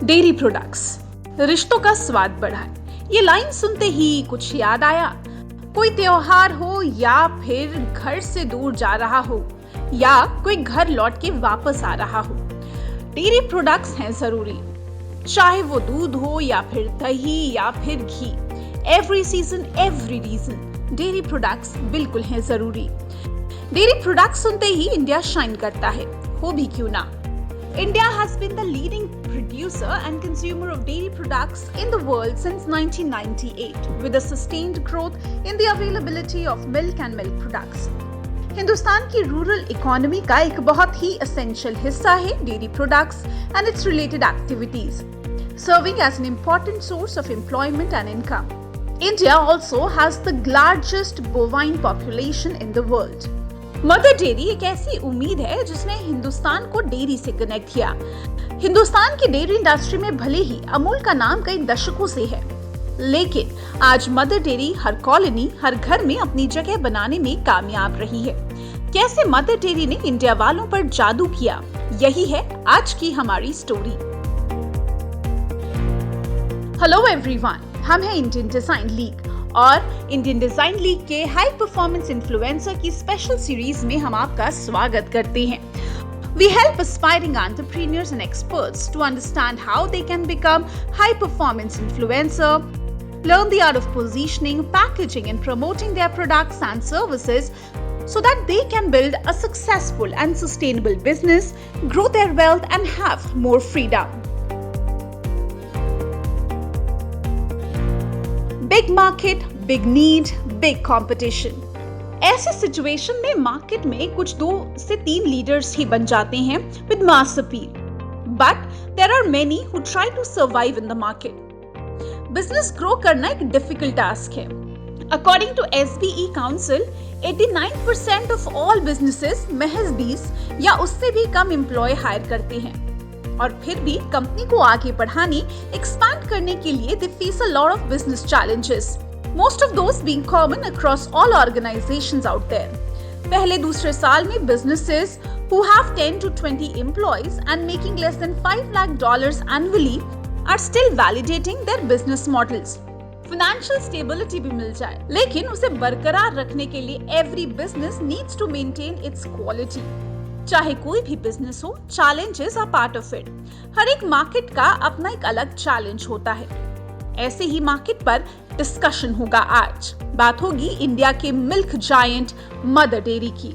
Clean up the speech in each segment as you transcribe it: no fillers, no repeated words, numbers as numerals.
Dairy products, रिश्तों का स्वाद बढ़ाए। ये लाइन सुनते ही कुछ याद आया? कोई त्योहार हो या फिर घर से दूर जा रहा हो या कोई घर लौट के वापस आ रहा हो, डेयरी प्रोडक्ट्स हैं जरूरी। चाहे वो दूध हो या फिर दही या फिर घी, every season every region dairy products बिल्कुल हैं जरूरी। डेयरी प्रोडक्ट्स सुनते ही इंडिया शाइन करता है, हो भी क्यों ना। India has been the leading producer and consumer of dairy products in the world since 1998, with a sustained growth in the availability of milk and milk products. Hindustan की rural economy का एक बहुत ही एसेंशियल हिस्सा है dairy products and its related activities, serving as an important source of employment and income. India also has the largest bovine population in the world. Mother dairy एक ऐसी उम्मीद है जिसने हिंदुस्तान को डेयरी से कनेक्ट किया। हिंदुस्तान की डेयरी इंडस्ट्री में भले ही अमूल का नाम कई दशकों से है, लेकिन आज मदर डेयरी हर कॉलोनी, हर घर में अपनी जगह बनाने में कामयाब रही है। कैसे मदर डेयरी ने इंडिया वालों पर जादू किया, यही है आज की हमारी स्टोरी। हेलो एवरीवन, हम हैं इंडियन डिजाइन लीग और इंडियन डिजाइन लीग के हाई परफॉर्मेंस इन्फ्लुएंसर की स्पेशल सीरीज में हम आपका स्वागत करते हैं। We help aspiring entrepreneurs and experts to understand how they can become high performance influencer, learn the art of positioning, packaging and promoting their products and services so that they can build a successful and sustainable business, grow their wealth and have more freedom. Big market, big need, big competition. ऐसे situation में market में कुछ 2 से 3 leaders ही बन जाते हैं with mass appeal, but there are many who try to survive in the market. Business grow करना एक डिफिकल्ट टास्क है। According to SBE council, 89% of all businesses महज 20 या उससे भी कम एम्प्लॉय हायर करते हैं, और फिर भी कंपनी को आगे बढ़ाने, एक्सपैंड करने के लिए they face a lot of business challenges, most of those being common across all organizations out there. पहले दूसरे साल में businesses who have 10 to 20 employees and making less than $5 lakh annually are still validating their business models. Financial stability भी मिल जाए, लेकिन उसे बरकरार रखने के लिए every business needs to maintain its quality. चाहे कोई भी बिजनेस हो, challenges are part of it. हर एक मार्केट का अपना एक अलग चैलेंज होता है। ऐसे ही मार्केट पर डिस्कशन होगा आज। बात होगी इंडिया के मिल्क जायंट मदर डेयरी की।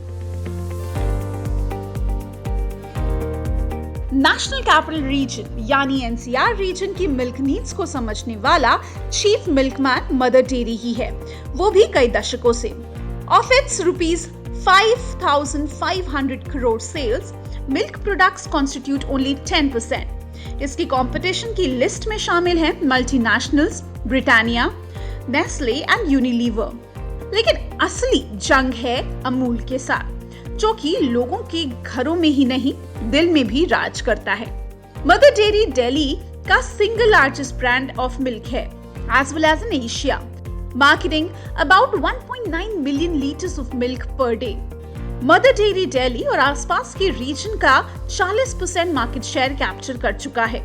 नेशनल कैपिटल रीजन यानी NCR रीजन की मिल्क नीड्स को समझने वाला चीफ मिल्कमैन मदर डेयरी ही है, वो भी कई दशकों से। Of its ₹5,500 crore sales, milk products constitute only 10%. इसकी कंपटीशन की लिस्ट में शामिल हैं multinationals, Britannia, Nestle and Unilever. लेकिन असली जंग है अमूल के साथ, जो कि लोगों के घरों में ही नहीं, दिल में भी राज करता है। मदर डेयरी दिल्ली का single largest brand of milk है, as well as in Asia, marketing about 1.9 million liters of milk per day. Mother Dairy Delhi और आसपास के रीजन का 40% मार्केट शेयर कैप्चर कर चुका है,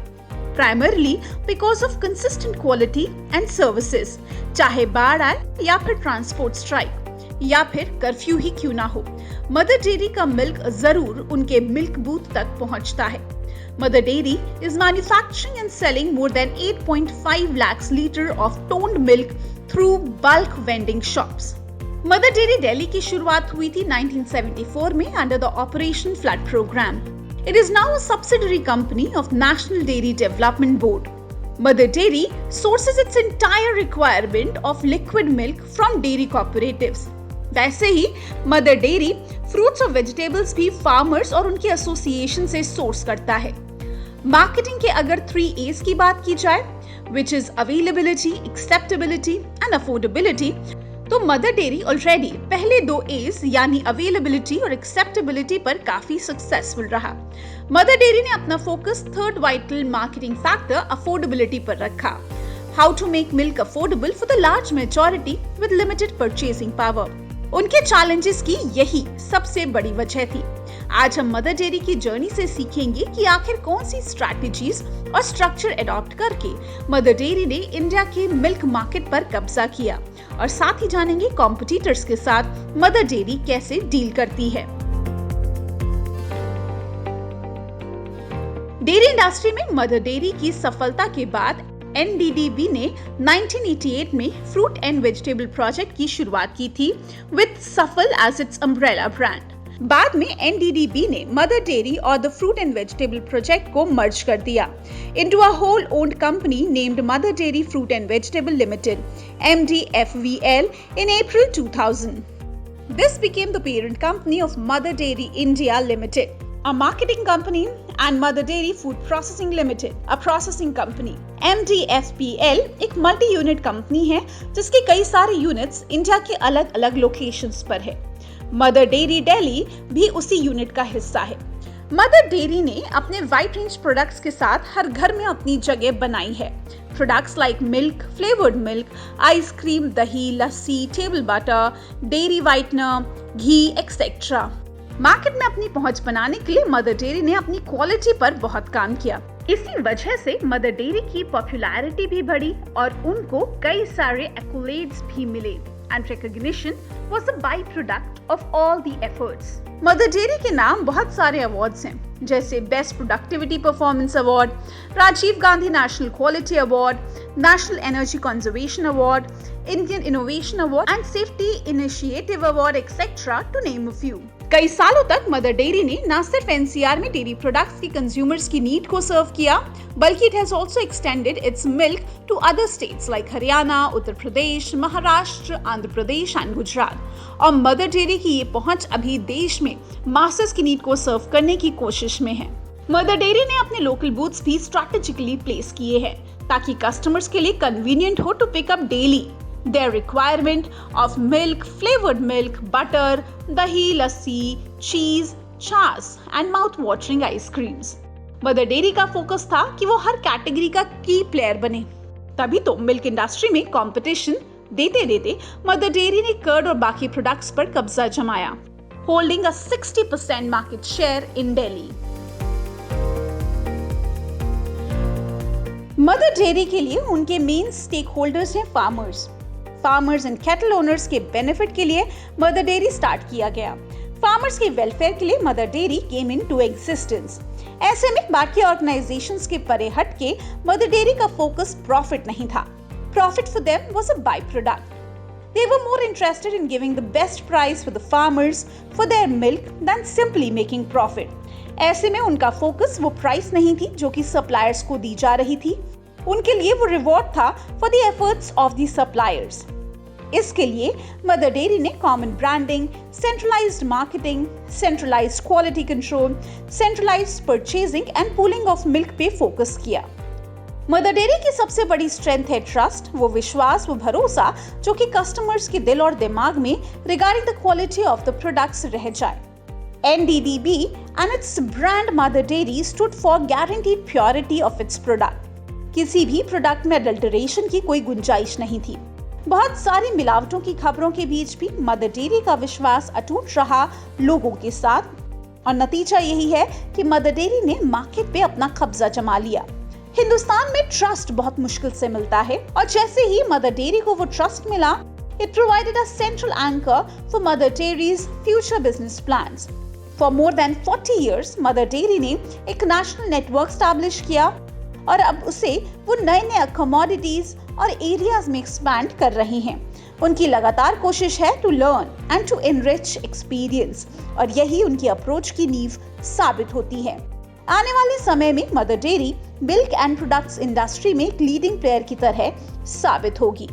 primarily because of consistent quality and services. चाहे बाढ़ आए या फिर ट्रांसपोर्ट स्ट्राइक या फिर कर्फ्यू ही क्यों ना हो, मदर डेयरी का मिल्क जरूर उनके मिल्क बूथ तक पहुंचता है। Mother Dairy is manufacturing and selling more than 8.5 lakhs liters of toned milk through bulk vending shops. Mother Dairy Delhi की शुरुआत हुई थी 1974 में under the Operation Flood program. It is now a subsidiary company of National Dairy Development Board. Mother Dairy sources its entire requirement of liquid milk from dairy cooperatives. वैसे ही mother dairy fruits और vegetables भी farmers और उनके association से source करता है। Marketing के अगर 3 A's की बात की जाए, which is availability, acceptability and affordability, तो मदर डेयरी ऑलरेडी पहले 2 A's यानी अवेलेबिलिटी और एक्सेप्टेबिलिटी पर काफी सक्सेसफुल रहा। मदर डेयरी ने अपना focus third vital marketing factor affordability पर रखा। How to make milk affordable for the large majority with limited purchasing power. उनके चैलेंजेस की यही सबसे बड़ी वजह थी। आज हम मदर डेयरी की जर्नी से सीखेंगे कि आखिर कौन सी स्ट्रैटेजीज और स्ट्रक्चर अडॉप्ट करके मदर डेयरी ने इंडिया के मिल्क मार्केट पर कब्जा किया, और साथ ही जानेंगे कॉम्पिटिटर्स के साथ मदर डेयरी कैसे डील करती है। डेयरी इंडस्ट्री में मदर डेयरी की सफलता के बाद NDDB ने 1988 में फ्रूट एंड वेजिटेबल प्रोजेक्ट की शुरुआत की थी विद सफल एज इट्स अम्ब्रेला ब्रांड। बाद में NDDB ने मदर डेयरी और the fruit and vegetable project को मर्ज कर दिया into a whole owned company named mother dairy fruit and vegetable limited MDFVL in April 2000. This became the parent company of Mother Dairy India Limited, a marketing company, and Mother Dairy Food Processing Limited, a processing company. MDFPL एक multi unit company है जिसके कई सारे units India के अलग अलग locations पर है। मदर डेयरी दिल्ली भी उसी यूनिट का हिस्सा है। मदर डेयरी ने अपने वाइड रेंज प्रोडक्ट्स के साथ हर घर में अपनी जगह बनाई है। Products like milk, flavoured milk, ice cream, दही, लस्सी, टेबल बटर, डेयरी व्हाइटनर, घी एक्सेट्रा। मार्केट में अपनी पहुंच बनाने के लिए मदर डेयरी ने अपनी क्वालिटी पर बहुत काम किया। इसी वजह से मदर डेयरी की पॉपुलैरिटी भी बढ़ी और उनको कई सारे एक्कोलेड्स भी मिले, and recognition was a byproduct of all the efforts. Mother dairy के नाम बहुत सारे अवार्ड्स हैं, जैसे best productivity performance award, Rajiv Gandhi national quality award, national energy conservation award, Indian innovation award and safety initiative award etcetera to name a few. कई सालों तक mother dairy ने न सिर्फ NCR में डेयरी प्रोडक्ट्स की कंज्यूमर्स की नीड को सर्व किया, बल्कि it has also extended its milk to other states like Haryana, Uttar Pradesh, Maharashtra, Andhra Pradesh and Gujarat. और मदर डेयरी की ये पहुंच अभी देश में मासेस की नीड को सर्व करने की कोशिश में है। मदर डेयरी ने अपने लोकल बूथ्स भी स्ट्रैटेजिकली प्लेस किए हैं ताकि कस्टमर्स के लिए कन्वीनियंट हो to pick up daily their requirement of milk, flavored milk, butter, dahi, lassi, cheese, छाछ and mouth-watering ice creams. Mother Dairy का फोकस था कि वो हर कैटेगरी का की प्लेयर बने। तभी तो मिल्क इंडस्ट्री में कंपटीशन देते देते मदर डेयरी ने कर्ड और बाकी प्रोडक्ट्स पर कब्जा जमाया, holding a 60% market share in Delhi. Mother dairy के लिए उनके मेन स्टेक होल्डर्स हैं फार्मर्स एंड कैटल ओनर्स के बेनिफिट के लिए मदर डेयरी स्टार्ट किया गया। फार्मर्स के वेलफेयर के लिए Mother dairy came into existence. ऐसे में बाकी ऑर्गेनाइजेशंस के परे हट के मदर डेयरी का फोकस प्रॉफिट नहीं था। Profit for them was a by product. They were more interested in giving the best price for the farmers for their milk than simply making profit. ऐसे में उनका फोकस वो price नहीं थी जो कि सप्लायर्स को दी जा रही थी, उनके लिए वो रिवॉर्ड था for the efforts of the suppliers. इसके लिए मदर डेयरी ने common branding, centralised marketing, centralised quality control, centralised purchasing and pooling of milk पे फोकस किया। मदर डेयरी की सबसे बड़ी स्ट्रेंथ है ट्रस्ट, वो विश्वास, वो भरोसा जो कि कस्टमर्स के दिल और दिमाग में regarding the quality of the products रह जाए। NDDB and its brand Mother Dairy stood for guaranteed purity of its product. किसी भी प्रोडक्ट में अडल्टरेशन की कोई गुंजाइश नहीं थी। बहुत सारी मिलावटों की खबरों के बीच भी मदर डेयरी का विश्वास अटूट रहा लोगों के साथ, और नतीजा यही है कि मदर डेयरी ने मार्केट पे अपना कब्जा जमा लिया। हिंदुस्तान में ट्रस्ट बहुत मुश्किल से मिलता है, और जैसे ही मदर डेयरी को वो ट्रस्ट मिला, it provided a central anchor for Mother Dairy's future business plans. For more than 40 years, mother dairy ने एक नेशनल नेटवर्क स्टैब्लिश किया और अब उसे वो नए कमोडिटीज और एरियाज में एक्सपैंड कर रही हैं। उनकी लगातार कोशिश है to learn and to enrich experience, और यही उनकी अप्रोच की नींव साबित होती है। आने वाले समय में Mother dairy milk and products industry में एक लीडिंग प्लेयर की तरह साबित होगी।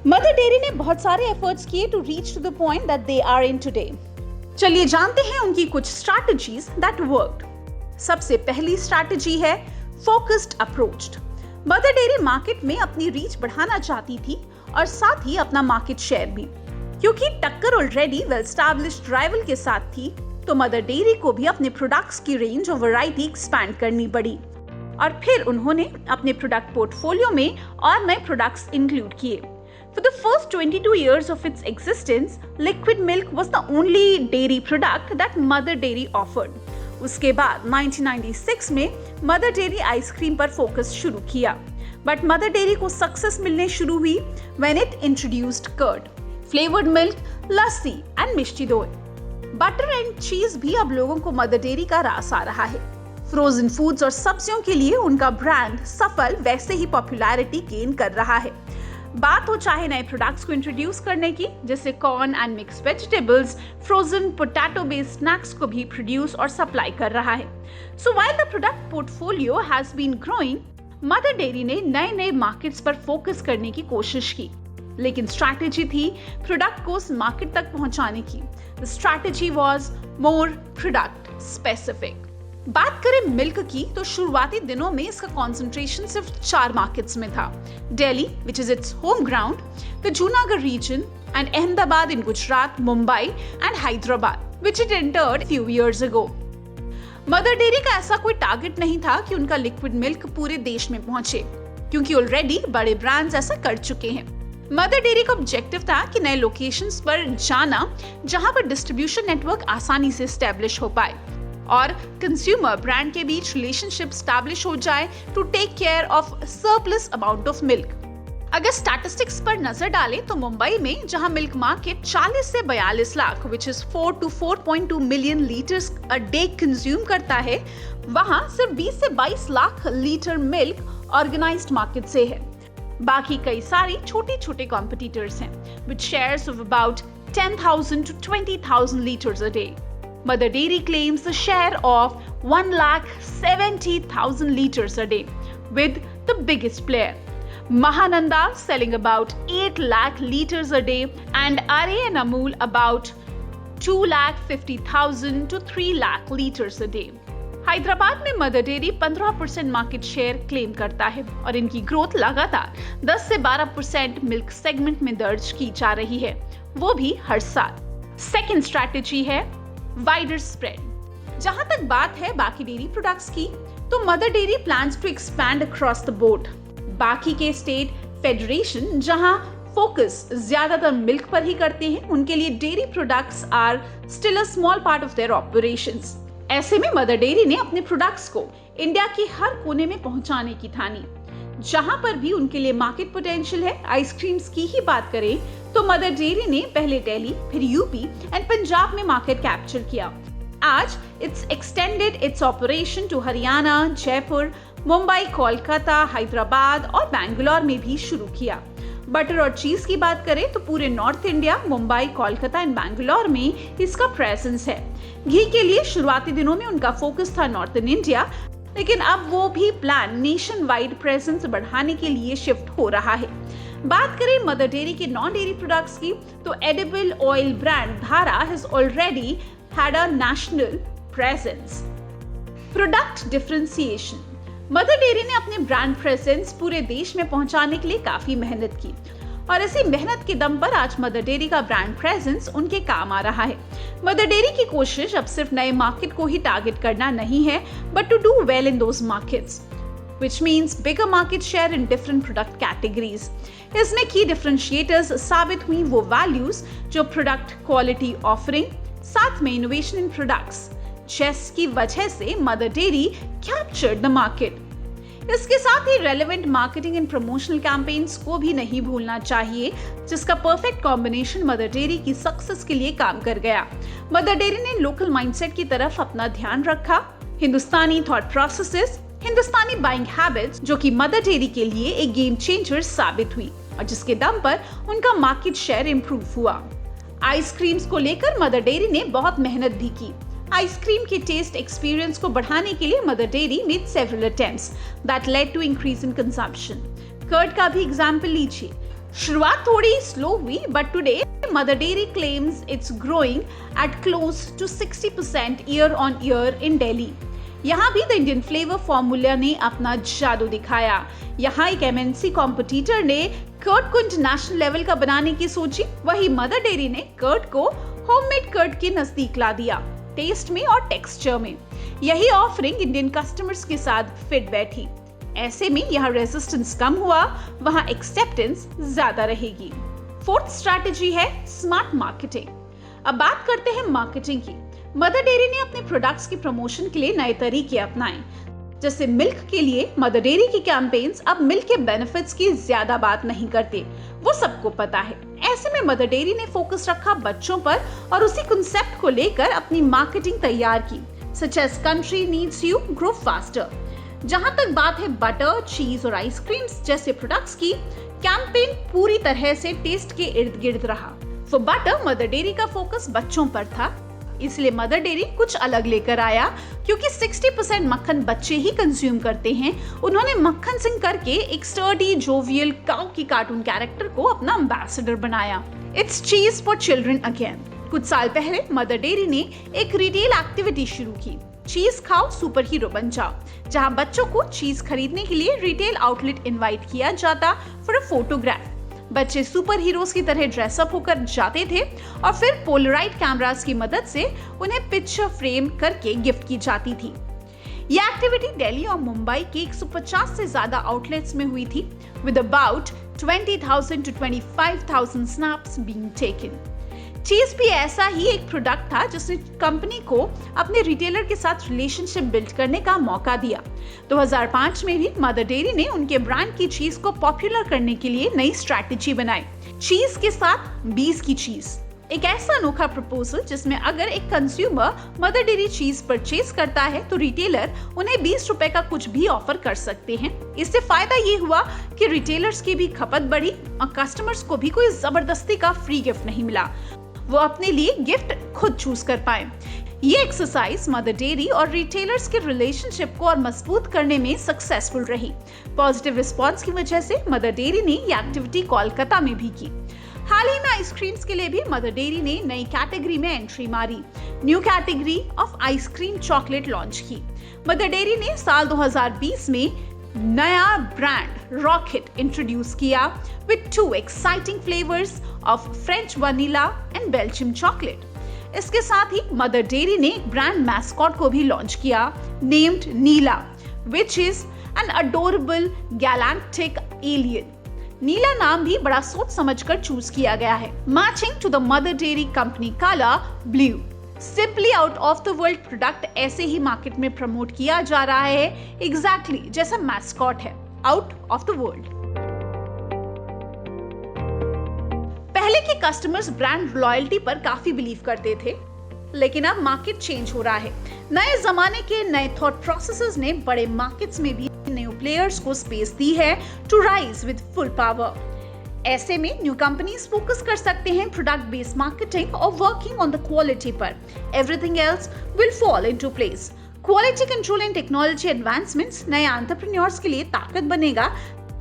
मदर डेयरी ने बहुत सारे एफर्ट्स किए to reach to the point that they are in today. चलिए जानते हैं उनकी कुछ स्ट्रैटेजीज दैट वर्कड। सबसे पहली स्ट्रैटेजी है focused approach. Mother dairy market में अपनी रीच बढ़ाना चाहती थी और साथ ही अपना मार्केट शेयर भी। क्योंकि टक्कर ऑलरेडी वेल एस्टैब्लिश्ड राइवल के साथ थी, तो मदर डेयरी को भी अपने प्रोडक्ट्स की रेंज और वैरायटी एक्सपैंड करनी पड़ी, और फिर उन्होंने अपने प्रोडक्ट पोर्टफोलियो में और नए प्रोडक्ट्स इंक्लूड किए। For the first 22 years of its existence, liquid milk was the only dairy product that Mother Dairy offered. उसके बाद 1996 में मदर डेयरी आइसक्रीम पर फोकस शुरू किया, बट मदर डेयरी को सक्सेस मिलने शुरू हुई when it introduced curd, flavoured milk, lassi and mishti doi. Butter and चीज भी अब लोगों को मदर डेयरी का रास आ रहा है। फ्रोजन फूड्स और सब्जियों के लिए उनका ब्रांड सफल वैसे ही पॉपुलैरिटी गेन कर रहा है। बात हो चाहे नए प्रोडक्ट्स को इंट्रोड्यूस करने की, जैसे corn and mix vegetables, frozen potato based snacks को भी प्रोड्यूस और सप्लाई कर रहा है। So while the product portfolio has been growing, Mother dairy ने नए नए मार्केट्स पर फोकस करने की कोशिश की, लेकिन स्ट्रैटेजी थी प्रोडक्ट को उस मार्केट तक पहुंचाने की। The strategy was more product specific. बात करें मिल्क की, तो शुरुआती दिनों में इसका कंसंट्रेशन सिर्फ 4 मार्केट्स में था: Delhi, which is its home ground, the Junagadh region and Ahmedabad in Gujarat, Mumbai and Hyderabad, which it entered few years ago. Mother Dairy का ऐसा कोई टारगेट नहीं था कि उनका लिक्विड मिल्क पूरे देश में पहुंचे, क्योंकि ऑलरेडी बड़े ब्रांड्स ऐसा कर चुके हैं। मदर डेयरी का ऑब्जेक्टिव था कि नए लोकेशंस पर जाना जहां पर डिस्ट्रीब्यूशन नेटवर्क आसानी से एस्टेब्लिश हो पाए और कंज्यूमर ब्रांड के बीच रिलेशनशिप स्टैब्लिश हो जाए to take care of surplus amount of milk. अगर स्टैटिस्टिक्स पर नजर डालें तो मुंबई में जहां मिल्क मार्केट 40 से 42 lakh which is 4 to 4.2 million litres a day consume करता है, वहां सिर्फ 20 से 22 lakh litre milk organised market से है। बाकी कई सारी छोटे छोटे कॉम्पिटिटर्स हैं with shares of about 10,000 to 20,000 liters a day. Mother Dairy claims a share of 1,70,000 liters a day, with the biggest player, Mahananda, selling about 8 lakh liters a day, and Are and Amul about 2,50,000 to 3 lakh liters a day. Hyderabad में Mother Dairy 15% market share claim करता है और इनकी growth लगातार 10 से 12% milk segment में दर्ज की जा रही है, वो भी हर साल। सेकेंड स्ट्रैटेजी है वाइडर स्प्रेड। जहां तक बात है बाकी डेयरी प्रोडक्ट्स की, तो Mother Dairy plans to expand across the board. बाकी के स्टेट फेडरेशन जहां फोकस ज्यादातर मिल्क पर ही करते हैं, उनके लिए dairy products are still a small part of their operations. ऐसे में मदर डेयरी ने अपने प्रोडक्ट्स को इंडिया के हर कोने में पहुंचाने की ठानी। जहां पर भी उनके लिए मार्केट पोटेंशियल है, आइसक्रीम्स की ही बात करें तो मदर डेयरी ने पहले दिल्ली, फिर यूपी एंड पंजाब में मार्केट कैप्चर किया। आज its extended its operation to Haryana, Jaipur, Mumbai, Kolkata, Hyderabad और बैंगलोर में भी शुरू किया। बटर और चीज की बात करें तो पूरे north India, Mumbai, Kolkata and Bangalore में इसका प्रेजेंस है। घी के लिए शुरुआती दिनों में उनका फोकस था नॉर्थन इंडिया, लेकिन अब वो भी प्लान नेशन वाइड प्रेजेंस बढ़ाने के लिए शिफ्ट हो रहा है। बात करें मदर डेयरी के नॉन डेयरी प्रोडक्ट्स की, तो एडिबल ऑयल ब्रांड धारा has already had a national presence. Product differentiation. Mother dairy ने अपने ब्रांड प्रेजेंस पूरे देश में पहुंचाने के लिए काफी मेहनत की और इसी मेहनत के दम पर आज मदर डेयरी का ब्रांड प्रेजेंस उनके काम आ रहा है। मदर डेयरी की कोशिश अब सिर्फ नए मार्केट को ही टारगेट करना नहीं है, but to do well in those markets, which means bigger market share in different product categories. इसमें की डिफरेंशिएटर्स साबित हुई वो वैल्यूज जो प्रोडक्ट क्वालिटी ऑफरिंग, साथ में इनोवेशन इन प्रोडक्ट्स, जिसकी वजह से Mother Dairy captured the market. इसके साथ ही relevant marketing and promotional campaigns को भी नहीं भूलना चाहिए, जिसका परफेक्ट कॉम्बिनेशन मदर डेयरी की सक्सेस के लिए काम कर गया। मदर डेयरी ने लोकल माइंडसेट की तरफ अपना ध्यान रखा, Hindustani thought processes, Hindustani buying habits, जो कि मदर डेयरी के लिए एक गेम चेंजर साबित हुई और जिसके दम पर उनका मार्केट शेयर इंप्रूव हुआ। आइसक्रीम्स को लेकर मदर डेयरी ने बहुत मेहनत भी की। आइसक्रीम के टेस्ट एक्सपीरियंस को बढ़ाने के लिए Mother Dairy made several attempts that led to increase in consumption. Curd का भी एग्जांपल लीजिए। शुरुआत थोड़ी स्लो हुई, but today Mother Dairy claims its growing at close to 60% year on year in Delhi. यहाँ भी द इंडियन फ्लेवर फॉर्मूला ने अपना जादू दिखाया। यहाँ एक एमएनसी कॉम्पिटिटर ने कर्ड को इंटरनेशनल लेवल का बनाने की सोची, वही मदर डेयरी ने कर्ड को होममेड कर्ड के नजदीक ला दिया, टेस्ट में और टेक्सचर में। यही ऑफरिंग इंडियन कस्टमर्स के साथ फिट बैठी। ऐसे में यहाँ रेजिस्टेंस कम हुआ, वहाँ एक्सेप्टेंस ज्यादा रहेगी। फोर्थ स्ट्रैटेजी है स्मार्ट मार्केटिंग। अब बात करते हैं मार्केटिंग की। मदर डेयरी ने अपने प्रोडक्ट्स की प्रमोशन के लिए नए तरीके अपनाए। जैसे मिल्क के लिए मदर डेयरी की कैंपेन्स अब मिल्क के बेनिफिट्स की ज्यादा बात नहीं करते, वो सबको पता है। ऐसे में मदर डेयरी ने फोकस रखा बच्चों पर और उसी कॉन्सेप्ट को लेकर अपनी मार्केटिंग तैयार की, such as country needs you grow faster. जहां तक बात है बटर, चीज और आइसक्रीम्स जैसे प्रोडक्ट्स की, कैंपेन पूरी तरह से टेस्ट के इर्द गिर्द रहा। फॉर बटर मदर डेयरी का फोकस बच्चों पर था, इसलिए मदर डेयरी कुछ अलग लेकर आया। क्योंकि 60% मक्खन बच्चे ही कंज्यूम करते हैं, उन्होंने मक्खन सिंह करके एक स्टर्डी जोवियल काऊ की कार्टून कैरेक्टर को अपना एम्बेसडर बनाया। इट्स चीज फॉर चिल्ड्रन अगेन। कुछ साल पहले मदर डेयरी ने एक रिटेल एक्टिविटी शुरू की, चीज खाओ सुपर हीरो बन जाओ, जहां बच्चों को चीज खरीदने के लिए रिटेल आउटलेट इनवाइट किया जाता फॉर अ फोटोग्राफ। बच्चे सुपर हीरोज की तरह ड्रेसअप होकर जाते थे और फिर पोलराइड कैमरास की मदद से उन्हें पिक्चर फ्रेम करके गिफ्ट की जाती थी। यह एक्टिविटी दिल्ली और मुंबई के 150 से ज्यादा आउटलेट्स में हुई थी, with about 20,000 to 25,000 snaps being taken। चीज भी ऐसा ही एक प्रोडक्ट था जिसने कंपनी को अपने रिटेलर के साथ रिलेशनशिप बिल्ड करने का मौका दिया। 2005 में भी मदर डेयरी ने उनके ब्रांड की चीज को पॉपुलर करने के लिए नई स्ट्रैटेजी बनाई, चीज के साथ 20 की चीज। एक ऐसा अनोखा प्रपोजल जिसमें अगर एक कंज्यूमर मदर डेयरी चीज परचेज करता है तो रिटेलर उन्हें 20 रुपए का कुछ भी ऑफर कर सकते हैं। इससे फायदा ये हुआ कि रिटेलर्स की भी खपत बढ़ी और कस्टमर्स को भी कोई जबरदस्ती का फ्री गिफ्ट नहीं मिला, वो अपने लिए गिफ्ट खुद चूज कर पाए। ये एक्सरसाइज मदर डेयरी और रिटेलर्स के रिलेशनशिप को और मजबूत करने में सक्सेसफुल रही। पॉजिटिव रिस्पांस की वजह से मदर डेयरी ने ये एक्टिविटी कोलकाता में भी की। हाल ही में आइसक्रीम्स के लिए भी मदर डेयरी ने नई कैटेगरी में एंट्री मारी, new category of ice cream chocolate launch की। मदर डेयरी ने साल 2020 में नया ब्रांड रॉकेट इंट्रोड्यूस किया with 2 exciting flavours of French vanilla and Belgium chocolate. इसके साथ ही मदर डेयरी ने एक ब्रांड मैस्कॉट को भी लॉन्च किया, named Neela, which is an adorable galactic alien. Neela नाम भी बड़ा सोच समझकर चूज किया गया है, matching to the Mother Dairy company colour blue. Simply out of the world product ऐसे ही मार्केट में प्रमोट किया जा रहा है, एग्जैक्टली जैसा मैस्कॉट है, आउट ऑफ द वर्ल्ड। पहले के कस्टमर्स ब्रांड लॉयल्टी पर काफी बिलीव करते थे, लेकिन अब मार्केट चेंज हो रहा है। नए जमाने के नए थॉट प्रोसेसेस ने बड़े मार्केट्स में भी नए प्लेयर्स को स्पेस दी है to rise with full power. ऐसे में न्यू कंपनीज फोकस कर सकते हैं प्रोडक्ट बेस्ड मार्केटिंग और वर्किंग ऑन द क्वालिटी पर। Everything else will fall into place. Quality control and technology advancements नए एंटरप्रेन्योर्स के लिए ताकत बनेगा,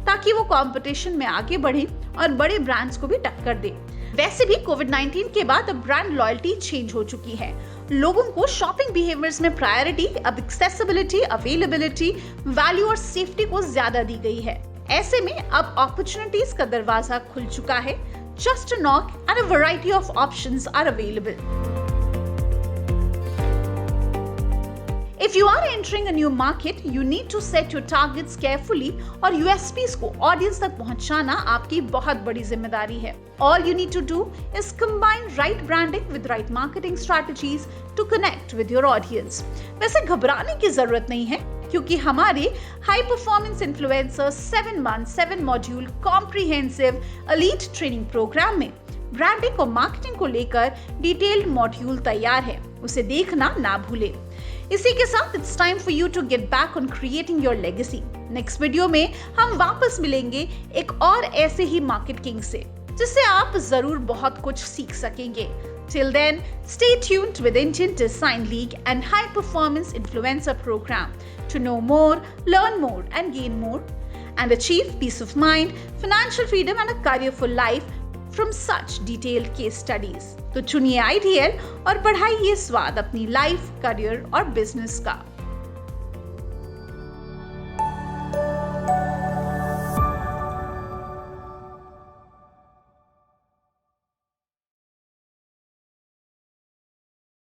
ताकि वो कंपटीशन में आगे बढ़े और बड़े ब्रांड्स को भी टक्कर दे। वैसे भी कोविड-19 के बाद अब ब्रांड लॉयल्टी चेंज हो चुकी है। लोगों को शॉपिंग बिहेवियर्स में प्रायोरिटी अब एक्सेसिबिलिटी, अवेलेबिलिटी, वैल्यू और सेफ्टी को ज्यादा दी गई है। ऐसे में अब अपॉर्चुनिटीज का दरवाजा खुल चुका है। Just a knock and a variety of options are available. If you are entering a new market, you need to set your targets carefully और USPs को ऑडियंस तक पहुंचाना आपकी बहुत बड़ी जिम्मेदारी है। All you need to do is combine right branding with right marketing strategies to connect with your audience। वैसे घबराने की जरूरत नहीं है, क्योंकि हमारे high performance influencer 7 month 7 module comprehensive elite training programme में ब्रांडिंग और मार्केटिंग को लेकर डिटेल्ड मॉड्यूल तैयार है, उसे देखना ना भूले। इसी के साथ it's time for you to get back on creating your legacy. Next video में हम वापस मिलेंगे एक और ऐसे ही मार्केट किंग से, जिससे आप जरूर बहुत कुछ सीख सकेंगे। Till then, stay tuned with Indian Design League and High Performance Influencer Program to know more, learn more and gain more and achieve peace of mind, financial freedom and a career for life from such detailed case studies। तो चुनिए IDL और बढ़ाइए स्वाद अपनी life, career और business का।